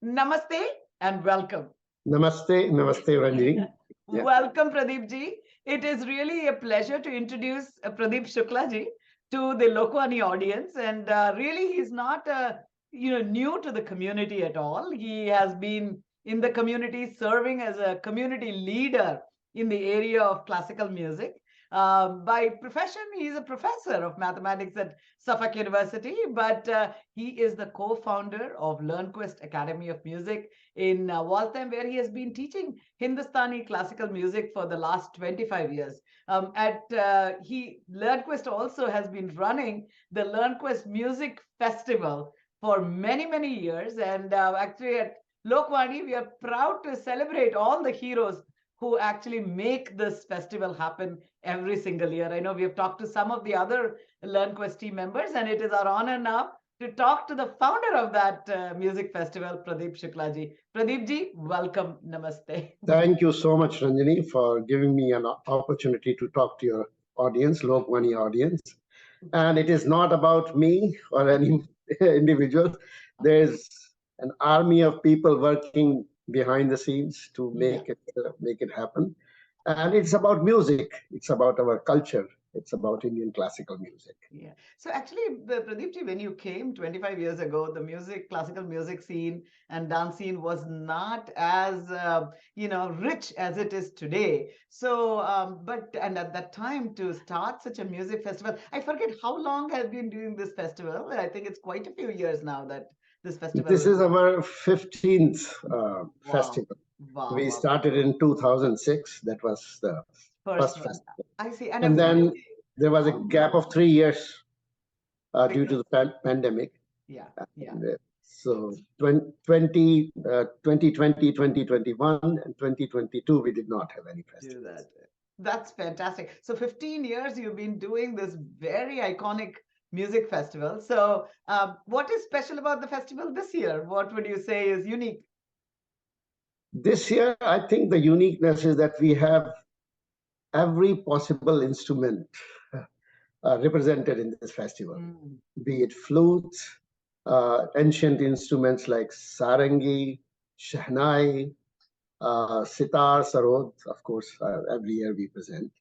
Namaste and welcome. Namaste, namaste, Ranjani. Yeah. Welcome, Pradeep ji. It is really a pleasure to introduce Pradeep Shukla ji to the Lokvani audience. And really, he's not new to the community at all. He has been in the community serving as a community leader in the area of classical music. By profession, he's a professor of mathematics at Suffolk University, but he is the co-founder of Learnquest Academy of Music in Waltham, where he has been teaching Hindustani classical music for the last 25 years. Learnquest also has been running the Learnquest Music Festival for many, many years. And actually at Lokvani, we are proud to celebrate all the heroes who actually make this festival happen every single year. I know we have talked to some of the other Learnquest team members, and it is our honor now to talk to the founder of that music festival, Pradeep Shukla ji. Pradeep ji, welcome. Namaste. Thank you so much, Ranjani, for giving me an opportunity to talk to your audience, Lokvani audience. And it is not about me or any individuals. There's an army of people working behind the scenes to make it happen. And it's about music. It's about our culture. It's about Indian classical music. Yeah. So actually, Pradeep ji, when you came 25 years ago, the classical music scene and dance scene was not as, rich as it is today. So, and at that time to start such a music festival, I forget how long has been doing this festival. I think it's quite a few years now that this festival. This is our 15th festival. Wow. We started in 2006. That was the first festival. I see. And then there was a gap of 3 years due to the pandemic. Yeah. And, so 2020, 2021, and 2022, we did not have any festivals. That's fantastic. So 15 years you've been doing this very iconic music festival. So what is special about the festival this year? What would you say is unique? This year, I think the uniqueness is that we have every possible instrument represented in this festival, be it flutes, ancient instruments like sarangi, shahnai, sitar, sarod, of course, every year we present.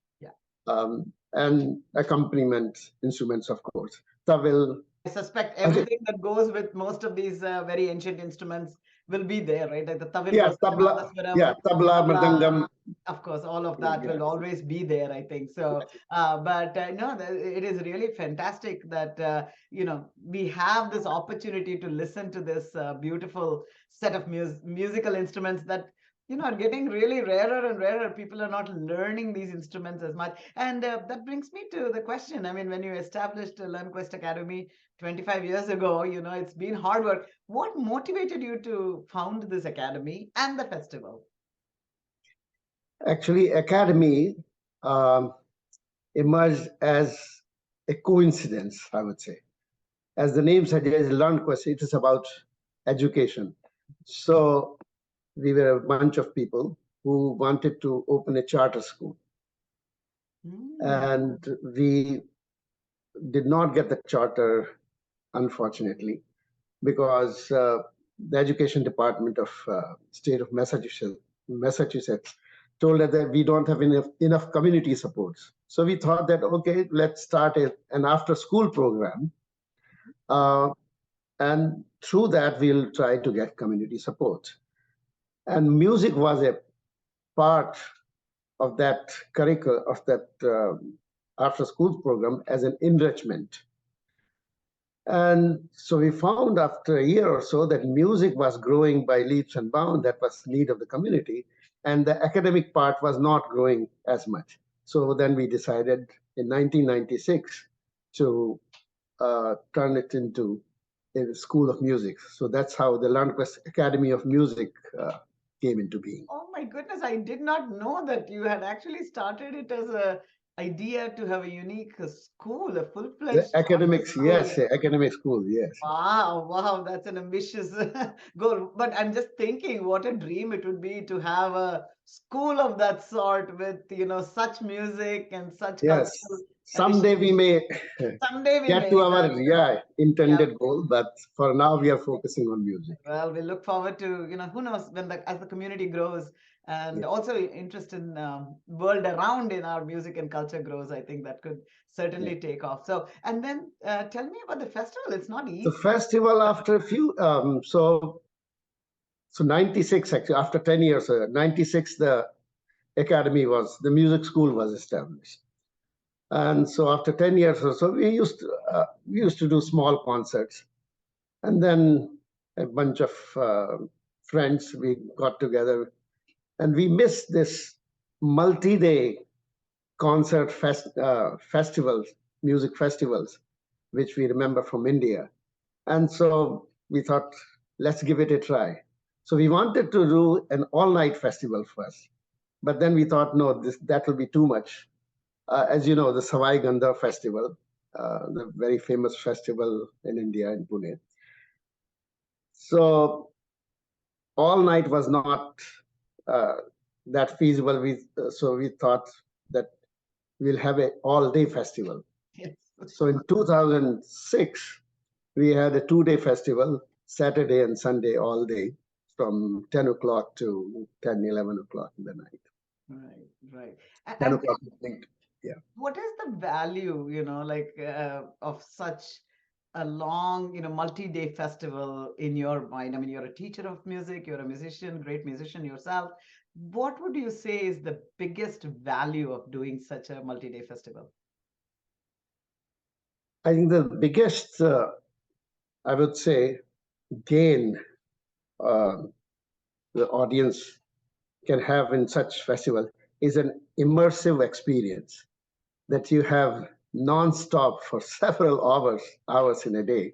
And accompaniment instruments, of course. Tawil. I suspect everything that goes with most of these very ancient instruments will be there, right? Like the tawil. Tabla, mridangam. Of course, all of that will always be there, I think. So, but no, it is really fantastic that, we have this opportunity to listen to this beautiful set of musical instruments that, are getting really rarer and rarer. People are not learning these instruments as much. And that brings me to the question. I mean, when you established Learnquest Academy 25 years ago, it's been hard work. What motivated you to found this academy and the festival? Actually, academy emerged as a coincidence, I would say. As the name suggests, Learnquest, it is about education. So we were a bunch of people who wanted to open a charter school. And we did not get the charter, unfortunately, because the education department of state of Massachusetts told us that we don't have enough community supports. So we thought that, okay, let's start an after-school program. And through that, we'll try to get community support. And music was a part of that curriculum, of that after-school program as an enrichment. And so we found after a year or so that music was growing by leaps and bounds. That was the need of the community. And the academic part was not growing as much. So then we decided in 1996 to turn it into a school of music. So that's how the Learnquest Academy of Music came into being. Oh my goodness, I did not know that you had actually started it as a idea to have a unique school, a full-fledged academics, yes, academic school, yes. Wow, that's an ambitious goal. But I'm just thinking what a dream it would be to have a school of that sort with, such music and such cultural Someday we may Someday we get to may. our intended Yeah. goal, but for now we are focusing on music. Well, we look forward to, who knows, when as the community grows and Yeah. also interest in world around in our music and culture grows, I think that could certainly take off. So, and then tell me about the festival. It's not The easy. festival after a few, so 96 actually, after 10 years, 96, the music school was established. And so after 10 years or so, we used to do small concerts. And then a bunch of friends, we got together and we missed this multi-day festivals, music festivals, which we remember from India. And so we thought, let's give it a try. So we wanted to do an all-night festival first, but then we thought, no, that will be too much. As you know, the Savai Gandha festival, the very famous festival in India, in Pune. So all night was not uh, that feasible. So we thought that we'll have a all-day festival. Yes. So in 2006, we had a 2-day festival, Saturday and Sunday all day, from 10 o'clock to 10, 11 o'clock in the night. Right, right. 10 And o'clock in the night. Yeah. what is the value, of such a long, multi-day festival in your mind? I mean, you're a teacher of music, you're a musician, great musician yourself. What would you say is the biggest value of doing such a multi-day festival? I think the biggest, I would say, gain uh, the audience can have in such festival is an immersive experience that you have non-stop for several hours in a day.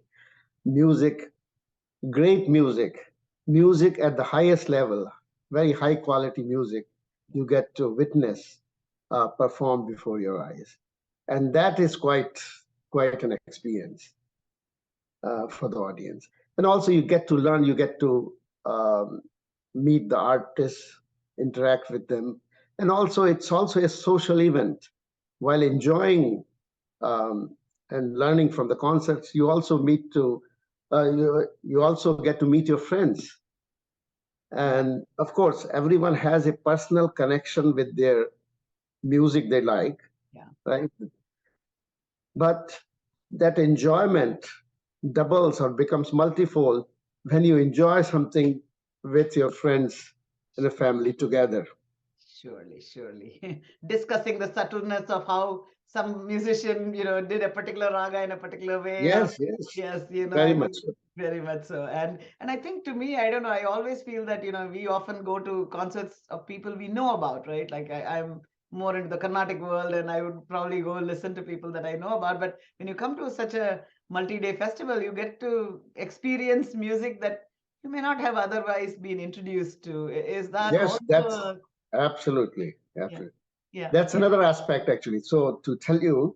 Music, great music at the highest level, very high quality music you get to witness perform before your eyes. And that is quite an experience for the audience. And also you get to learn, you get to um, meet the artists, interact with them. And also it's also a social event. While enjoying um, and learning from the concerts, you also get to meet your friends. And of course, everyone has a personal connection with their music they like, Yeah. right? But that enjoyment doubles or becomes multifold when you enjoy something with your friends and a family together. Surely, surely. Discussing the subtleness of how some musician, did a particular raga in a particular way, or Yes, yes, yes, very I much think so. very much so. And I think to me, I don't know, I always feel that, we often go to concerts of people we know about, right? Like I'm more into the Carnatic world and I would probably go listen to people that I know about. But when you come to such a multi-day festival, you get to experience music that you may not have otherwise been introduced to. Is that Yes, also that's absolutely, yeah, absolutely. yeah, That's another aspect actually. So to tell you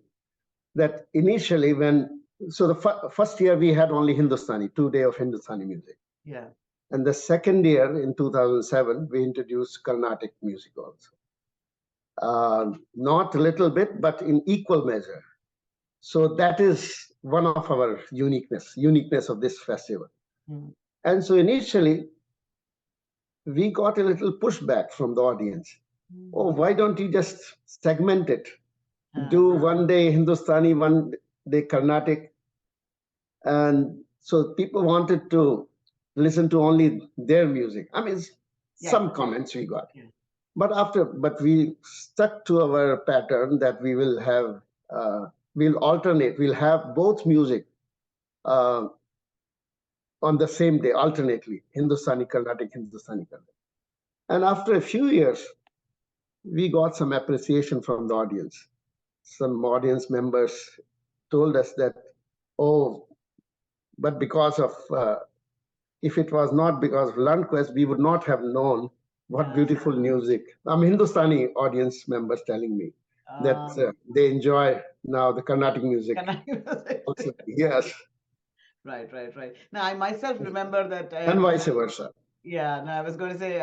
that initially so the first year we had only Hindustani, 2 day of Hindustani music. yeah. And the second year in 2007, we introduced Carnatic music also. Not a little bit, but in equal measure. So that is one of our uniqueness of this festival. Mm. And so initially, we got a little pushback from the audience. Oh, why don't you just segment it? Do 1 day Hindustani, 1 day Carnatic. And so people wanted to listen to only their music. I mean, Yeah, some comments we got. yeah. But we stuck to our pattern that we'll alternate. We'll have both music uh, on the same day, alternately, Hindustani Carnatic, Hindustani Carnatic. And after a few years, we got some appreciation from the audience. Some audience members told us that, oh, but if it was not because of Learnquest, we would not have known what beautiful music. I'm Hindustani audience members telling me that they enjoy now the Carnatic music. Also, yes. Right, right, right. Now, I myself remember that. And vice versa. Yeah, no, I was going to say,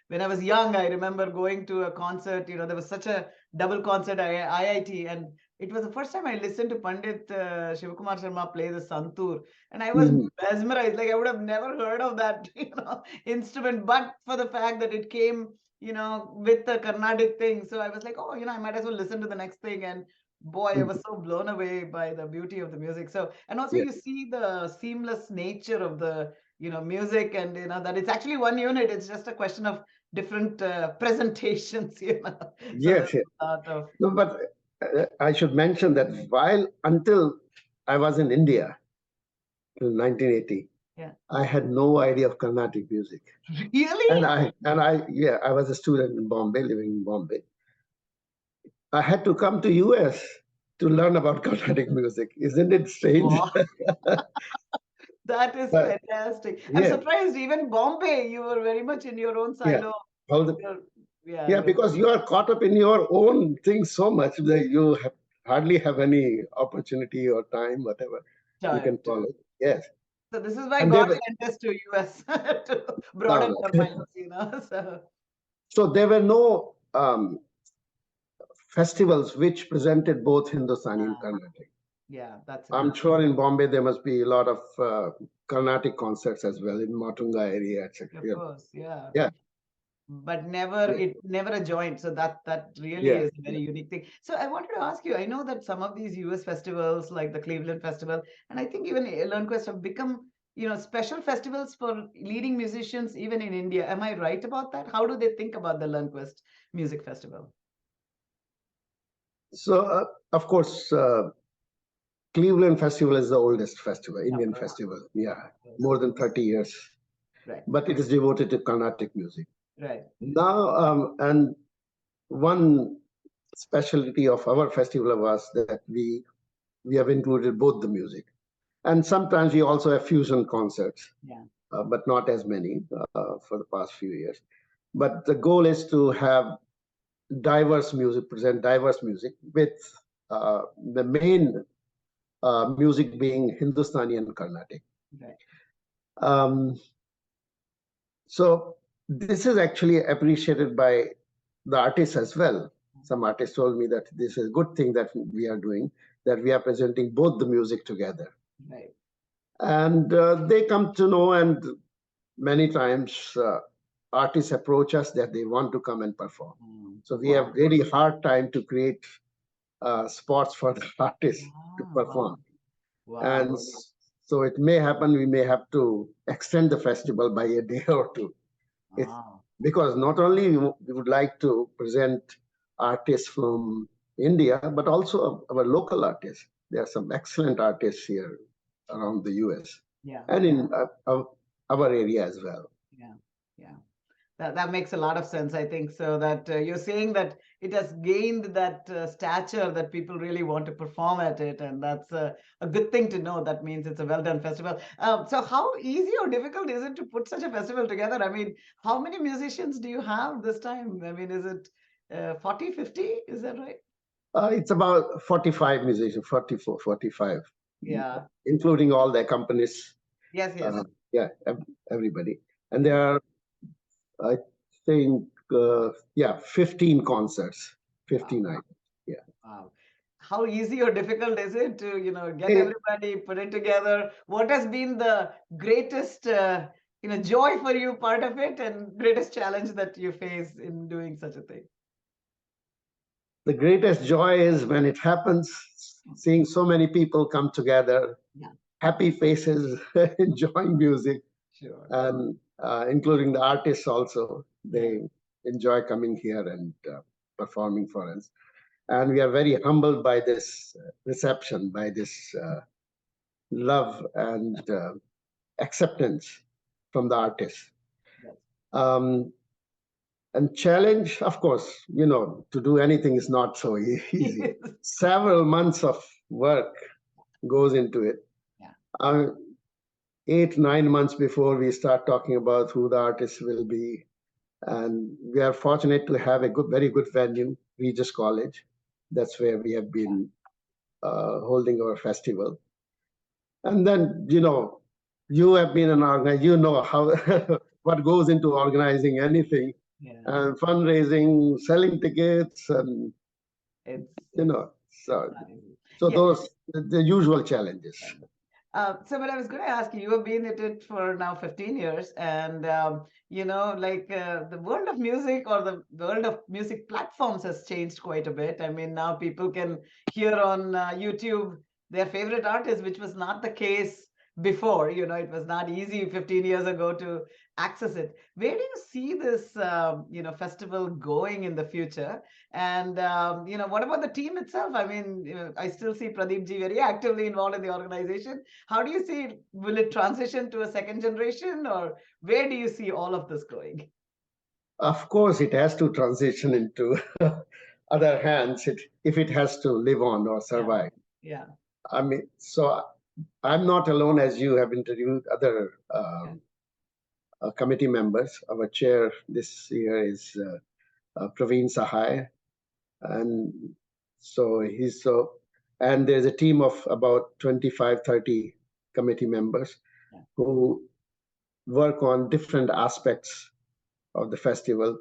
when I was young, I remember going to a concert, there was such a double concert at IIT, and it was the first time I listened to Pandit Shivakumar Sharma play the santoor, and I was Mhm. mesmerized. Like I would have never heard of that, instrument, but for the fact that it came, with the Carnatic thing. So I was like, oh, I might as well listen to the next thing. And boy, I was Mhm. so blown away by the beauty of the music. So, and also Yeah. you see the seamless nature of the, music, and that it's actually one unit. It's just a question of different presentations, So there's Yes, yes. a lot of, No, but I should mention that while until I was in India in 1980, yeah. I had no idea of Carnatic music. Really? Yeah, I was a student in Bombay, living in Bombay. I had to come to US to learn about Carnatic music. Isn't it strange? Wow, that is But fantastic. I'm yeah, surprised even Bombay, you were very much in your own yeah. silo. All the, You're, yeah, yeah, because you are caught up in your own things so much that you hardly have any opportunity or time, whatever you can time call to. it. Yes. So this is why And they God were, sent us to US to broaden no, our no. minds. So So there were no festivals which presented both Hindustani and uh, Carnatic. yeah, that's I'm interesting. sure in Bombay there must be a lot of Carnatic concerts as well in Matunga area, etc. Of course, yeah. Yeah, But never, yeah, it never a joint. So that really yeah, is a yeah. very unique thing. So I wanted to ask you, I know that some of these US festivals like the Cleveland Festival, and I think even Learnquest have become, special festivals for leading musicians even in India. Am I right about that? How do they think about the Learnquest Music Festival? So of course, Cleveland Festival is the oldest festival, Of Indian course, festival. Yeah, of course. more than 30 years, Right, but it is devoted to Carnatic music. right. Now, and one specialty of our festival was that we have included both the music, and sometimes we also have fusion concerts, Yeah, but not as many for the past few years. But the goal is to have diverse music, present diverse music with the main music being Hindustani and Carnatic. right. Um, so this is actually appreciated by the artists as well. Some artists told me that this is a good thing that we are doing, that we are presenting both the music together. Right. And they come to know, and many times artists approach us that they want to come and perform. So we have Wow. really hard time to create spots for the artists to Wow. perform. And Wow. so it may happen we may have to extend the festival by a day or two. It's Wow. because not only we would like to present artists from India, but also our local artists. There are some excellent artists here around the US Yeah. and in our area as well. Yeah. Yeah. That makes a lot of sense, I think. So that you're saying that it has gained that stature that people really want to perform at it, and that's a good thing to know. That means it's a well done festival. So how easy or difficult is it to put such a festival together? I mean, how many musicians do you have this time? I mean, is it 40, 50? Is that right? It's about 45 musicians, 44, 45, Yeah. including all the accompanists. Yes, Uh, yes. yeah, everybody. And Yeah. there are, I think, 15 concerts, Wow. 15 items. Yeah. Wow. How easy or difficult is it to, get Eh, everybody, put it together? What has been the greatest, joy for you, part of it, and greatest challenge that you face in doing such a thing? the greatest joy is when it happens, seeing so many people come together, Yeah, happy faces, enjoying music, sure. and including the artists also. Yeah. They enjoy coming here and performing for us. And we are very humbled by this reception, by this love and acceptance from the artists. Yes. Um, and challenge, of course, to do anything is not so easy. Several months of work goes into it. Yeah. Uh, 8, 9 months before we start talking about who the artist will be. And we are fortunate to have a very good venue, Regis College. That's where we have Yeah. been holding our festival. And then, you have been an organizer, you know how what goes into organizing anything, Yeah. and fundraising, selling tickets, and It's you it's know. So, Not easy. so Yeah. those the usual challenges. So, but I was going to ask you, you have been at it for now 15 years, and the world of music or the world of music platforms has changed quite a bit. I mean, now people can hear on YouTube their favorite artist, which was not the case before. It was not easy 15 years ago to access it. Where do you see this, festival going in the future? And what about the team itself? I mean, I still see Pradeep ji very actively involved in the organization. How do you see, will it transition to a second generation, or where do you see all of this going? Of course, it has to transition into other hands if it has to live on or survive. Yeah. I mean, so I'm not alone, as you have interviewed other committee members. Our chair this year is Praveen Sahai, and and there's a team of about 25, 30 committee members who work on different aspects of the festival,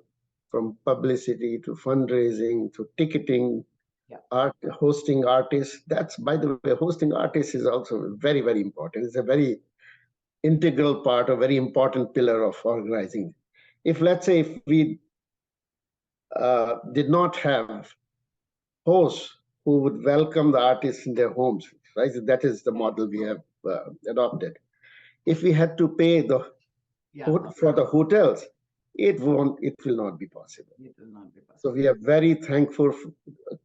from publicity to fundraising to ticketing, hosting artists. That's, by the way, hosting artists is also very, very important. It's a very integral part, a very important pillar of organizing. If, let's say, if we did not have hosts who would welcome the artists in their homes, right? That is the model we have adopted. If we had to pay for the hotels, it will not be possible. It will not be possible. So we are very thankful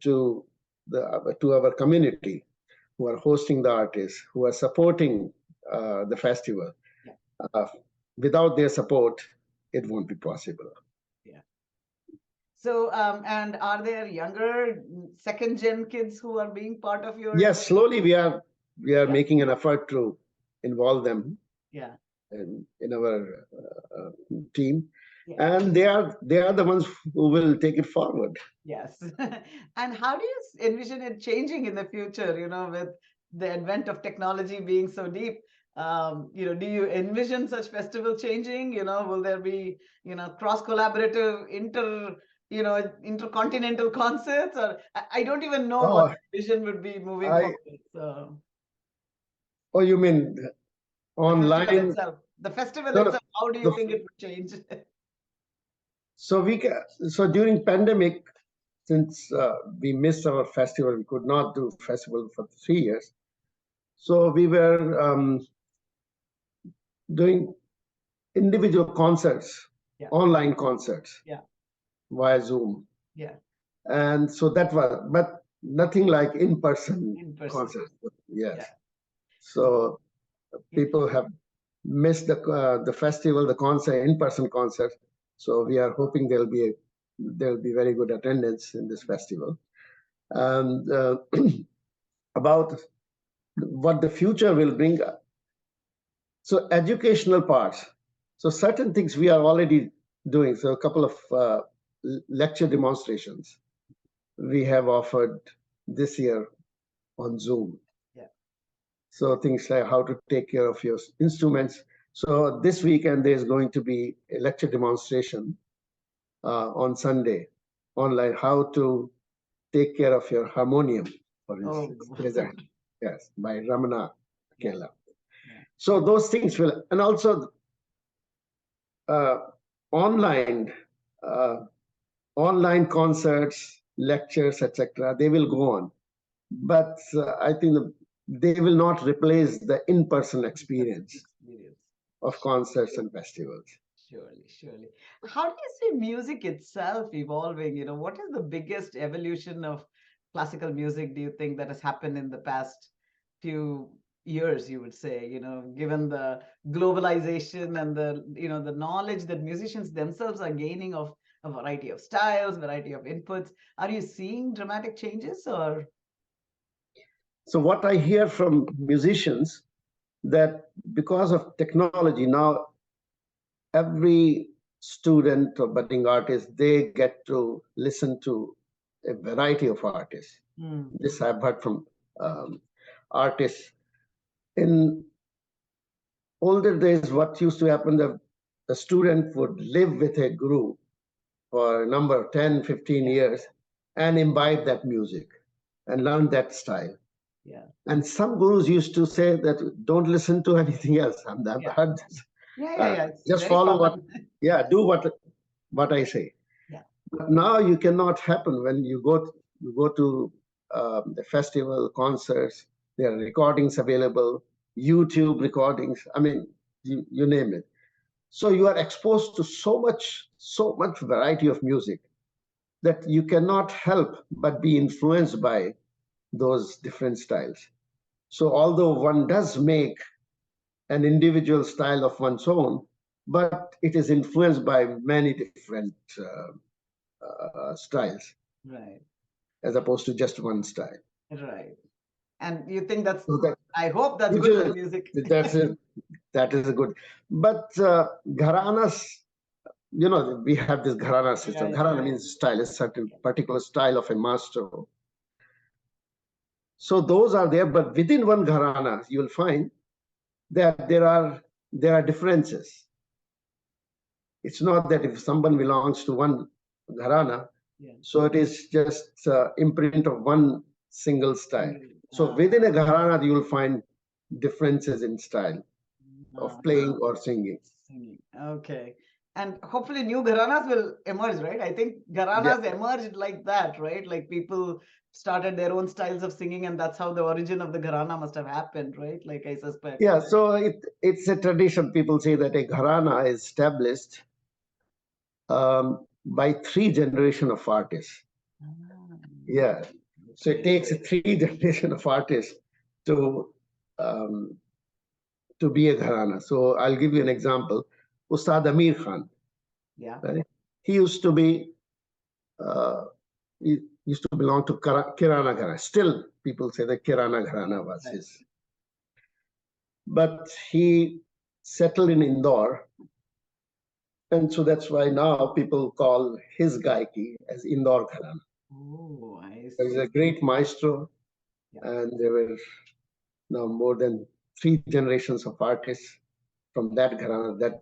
to our community who are hosting the artists, who are supporting the festival. Without their support, it won't be possible. Yeah. So, and are there younger second gen kids who are being part of your? Yes, slowly we are making an effort to involve them. Yeah. In our team, and they are the ones who will take it forward. Yes. And how do you envision it changing in the future? With the advent of technology being so deep, do you envision such festival changing? Will there be cross collaborative intercontinental concerts, or I don't even know what the vision would be moving forward. So. Oh, you mean online? The festival itself, how do you think it would change? So during pandemic, since we missed our festival, we could not do festival for 3 years. So we were doing individual concerts, online concerts, via Zoom. Yeah. And so that was, but nothing like in-person concerts. Yes. So people have missed the festival, the concert, in-person concert. So we are hoping there'll be very good attendance in this festival. And about what the future will bring. So educational parts. So certain things we are already doing. So a couple of lecture demonstrations we have offered this year on Zoom. So things like how to take care of your instruments. So this weekend there's going to be a lecture demonstration on Sunday online, how to take care of your harmonium, for instance. Yes, by Ramana Kela. So those things will, and also online concerts, lectures, etc. They will go on, but I think they will not replace the in-person experience of concerts and festivals. Surely. How do you see music itself evolving? What is the biggest evolution of classical music, do you think, that has happened in the past few years, you would say, given the globalization and the knowledge that musicians themselves are gaining of a variety of styles, variety of inputs? Are you seeing dramatic changes, or? So what I hear from musicians, that because of technology now, every student or budding artist, they get to listen to a variety of artists. This I've heard from artists. In older days, what used to happen, the student would live with a group for a number of 10, 15 years and imbibe that music. and learn that style. Yeah. And some gurus used to say that don't listen to anything else. I've Yeah. heard this. Yeah. It's Just very follow common. do what I say. Yeah. But now you cannot happen when you go to the festival concerts. There are recordings available, YouTube recordings. I mean, you name it. So you are exposed to so much variety of music that you cannot help but be influenced by those different styles. So although one does make an individual style of one's own, but it is influenced by many different styles Right. as opposed to just one style. Right. And you think that's, So that I hope that's which good for is music. that's a, that is a good. But gharanas, we have this gharana system. Yeah. Gharana means style, a certain particular style of a maestro. So those are there, but within one gharana, you will find that there are differences. It's not that if someone belongs to one gharana, Yeah. so it is just imprint of one single style. So Ah, within a gharana, you will find differences in style of ah, playing or singing. singing. Okay. And hopefully new gharanas will emerge, right? I think Yeah, gharanas emerged like that, right? Like people started their own styles of singing, and that's how the origin of the gharana must have happened, right? Like I suspect. yeah. So it's a tradition. People say that a gharana is established by three generation of artists. Ah, Yeah. So it okay. takes a three generation of artists to um, to be a gharana. So I'll give you an example. Ustad Amir Khan, Yeah. right? He used to be uh, he used to belong to Kirana Gharana. Still, people say that Kirana Gharana was Right. his. But he settled in Indore, and so that's why now people call his Gaiki as Indore Gharana. Oh, I He's see. a great maestro, Yeah. and there were now more than three generations of artists from that Gharana, that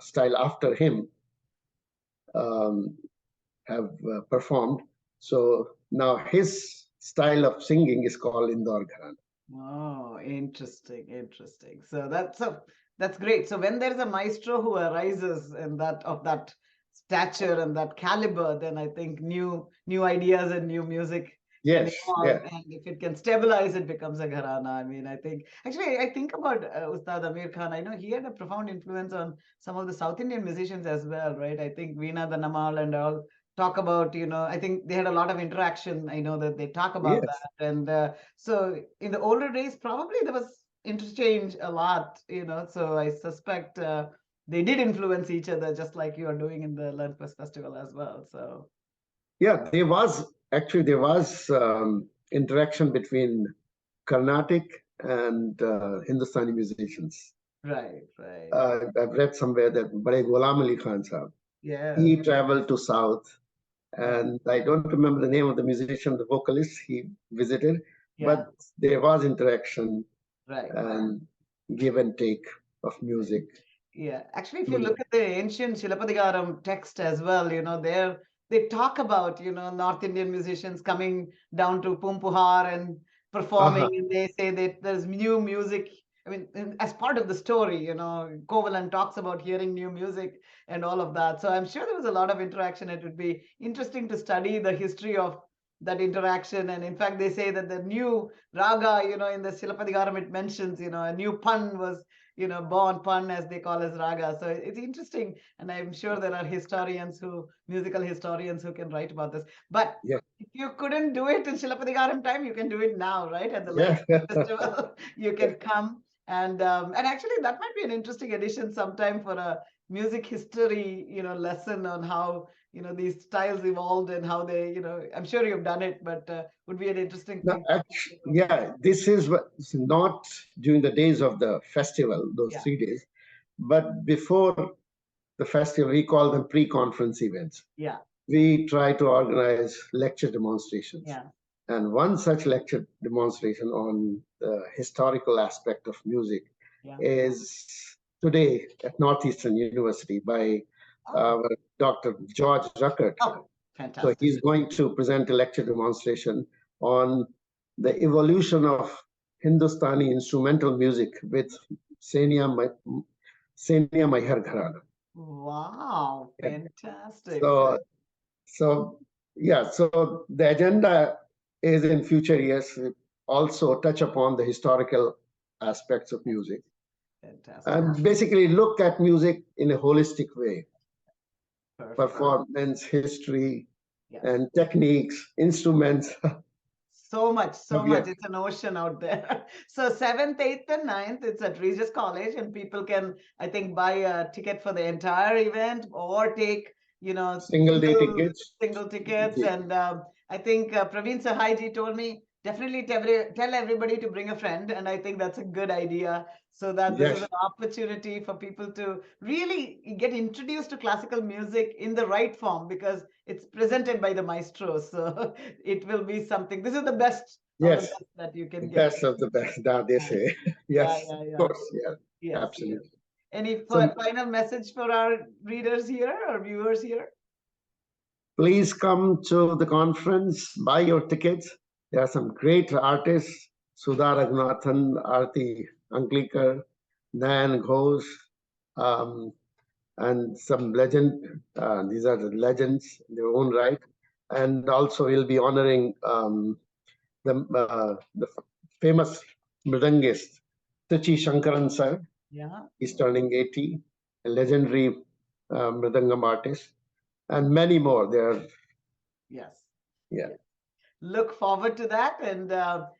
style after him, um, have performed. So now his style of singing is called Indore Gharana. Oh, interesting. So that's great. So when there's a maestro who arises and that of that stature and that caliber, then I think new ideas and new music can Yes, evolve. yeah, And if it can stabilize, it becomes a gharana. I mean, I think about Ustad Amir Khan. I know he had a profound influence on some of the South Indian musicians as well, right? I think Veena the Namal and all talk about, I think they had a lot of interaction. I know that they talk about yes. that. And so in the older days, probably there was interchange a lot, so I suspect they did influence each other, just like you are doing in the Learnquest Festival as well. So, Yeah, there was interaction between Carnatic and Hindustani musicians. right. I've read somewhere that Bade Ghulam Ali Khan Sahab, Yeah, he traveled to South, yeah, and I don't remember the name of the musician, the vocalist he visited, yeah, but there was interaction right. and give and take of music. Yeah, actually, if you look at the ancient Shilapadigaram text as well, they talk about, North Indian musicians coming down to Pumpuhar and Uh-huh. performing, and they say that there's new music. I mean, as part of the story, Kovalan talks about hearing new music and all of that. So I'm sure there was a lot of interaction. It would be interesting to study the history of that interaction. And in fact, they say that the new raga, in the Shilapadigaram, it mentions, a new pun was born pun as they call as raga. So it's interesting, and I'm sure there are musical historians who can write about this. But Yeah, if you couldn't do it in Shilapadigaram time, you can do it now, right? At the Learn yeah. Festival, you can come and actually that might be an interesting addition sometime for a music history, lesson on how these styles evolved and how they, I'm sure you've done it, but would be an interesting No, thing. yeah, this is it's not during the days of the festival, those Yeah, 3 days, but before the festival, we call them pre-conference events. yeah, We try to organize lecture demonstrations. yeah, And one such lecture demonstration on the historical aspect of music yeah. is today at Northeastern University by Oh, Dr. George Ruckert. oh, So fantastic. he's going to present a lecture demonstration on the evolution of Hindustani instrumental music with Senia Maihar Gharana. Wow, fantastic. So, so yeah, so the agenda is in future years also touch upon the historical aspects of music Fantastic. and basically look at music in a holistic way, Perfect. performance, history, Yes. and techniques, instruments. So much. Yeah. It's an ocean out there. So 7th, 8th, and 9th, it's at Regis College, and people can, I think, buy a ticket for the entire event or take, Single day tickets. single tickets. And I think Praveen Sahaiji told me definitely tell everybody to bring a friend. And I think that's a good idea, so that this is Yes, an opportunity for people to really get introduced to classical music in the right form, because it's presented by the maestros. So it will be something. This is the best of the yes, best that you can get. best of the best, that they say. Yeah, Yes, yeah, of yeah. course, yeah, Yes, yes. absolutely. Any So final message for our readers here or viewers here? please come to the conference, buy your tickets. There are some great artists, Sudha Raghunathan, Arti Anklikar, Nan Ghosh, um, and some legend. These are the legends in their own right. And also we'll be honoring the famous mridangist, Tichi Shankaran sir. Yeah. He's turning 80, a legendary mridangam artist, and many more. There, Yes. yeah. Yes. Look forward to that, and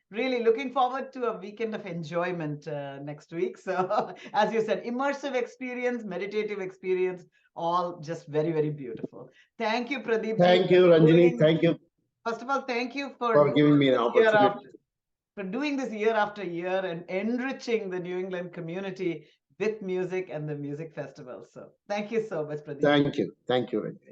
really looking forward to a weekend of enjoyment next week. So, as you said, immersive experience, meditative experience, all just very, very beautiful. Thank you, Pradeep ji, Thank you, Ranjani. doing. Thank you First of all, thank you for for doing giving me an this year opportunity. after for doing this year after year and enriching the New England community with music and the music festival. So, thank you so much, Pradeep ji. Thank you. Thank you, Ranjani.